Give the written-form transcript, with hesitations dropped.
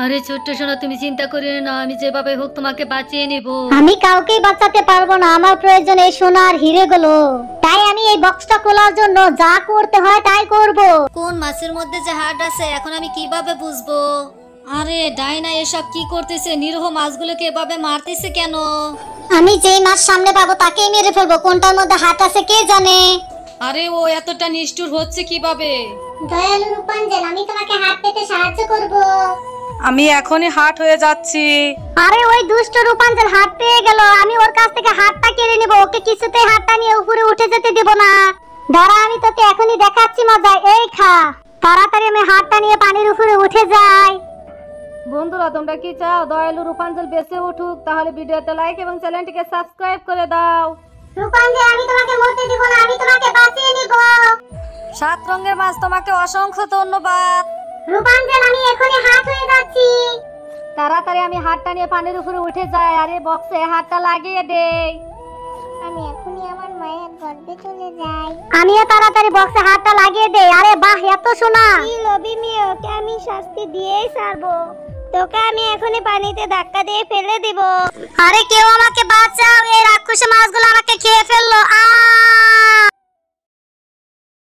আরে ছোট্ট সোনা, তুমি চিন্তা করিও না, আমি যেভাবে হোক তোমাকে বাঁচিয়ে নেব। আমি কাউকেই বাঁচাতে পারবো না, আমার প্রয়োজন এই সোনা আর হিরেগুলো। তাই আমি এই বক্সটা খোলার জন্য যা করতে হয় তাই করব। কোন মাছের মধ্যে যে হাড় আছে এখন আমি কিভাবে বুঝবো? আরে ডাইনা এসব কি করতেছে? নিরীহ মাছগুলোকে এভাবে মারতেছে কেন? আমি যেই মাছ সামনে পাবো তাকেই মেরে ফেলবো, কোনটার মধ্যে হাত আছে কে জানে। আরে ও এতটা নিষ্ঠুর হচ্ছে কিভাবে? দয়ালু রূপাঞ্জল, আমি তোমাকে হাত পেতে সাহায্য করব। আমি এখনই হাট হয়ে যাচ্ছি। আরে ওই দুষ্ট রূপাঞ্জল হাত পেয়ে গেল, আমি ওর কাছ থেকে হাতটা কেড়ে নিব, ওকে কিছুতেই হাতটা নিয়ে উপরে উঠে যেতে দেব না। দাঁড়া, আমি তোকে এখনই দেখাচ্ছি মজা, এই খা। তাড়াতাড়ি আমি হাতটা নিয়ে পানির উপরে উঠে যাই। বন্ধুরা, তোমরা কি চাও দয়ালু রূপাঞ্জল বেঁচে উঠুক? তাহলে ভিডিওতে লাইক এবং চ্যানেলটিকে সাবস্ক্রাইব করে দাও। রূপাঞ্জল, আমি তোমাকে মরতে দেব না, আমি তোমাকে বাঁচিয়ে নিব। 7 রঙের মাছ, তোমাকে অসংখ্য ধন্যবাদ। রূপাঞ্জল, আমি এখনই হাত হয়ে যাচ্ছি। তাড়াতাড়ি আমি হাতটা নিয়ে পানির উপরে উঠে যাই, আরে বক্সে হাতটা লাগিয়ে দেই। আমি এখনই আমার মায়ের গর্ভে চলে যাই। আমিও তাড়াতাড়ি বক্সে হাতটা লাগিয়ে দেই। আরে বাহ, এত সোনা! কি লোভী মেয়ে, ওকে আমি শাস্তি দিয়েই ছাড়বো। তোকে আমি এখনই পানিতে ধাক্কা দিয়ে ফেলে দিব। আরে কেউ আমাকে বাঁচাও, এই রাক্ষসী মাছগুলো আমাকে খেয়ে ফেললো।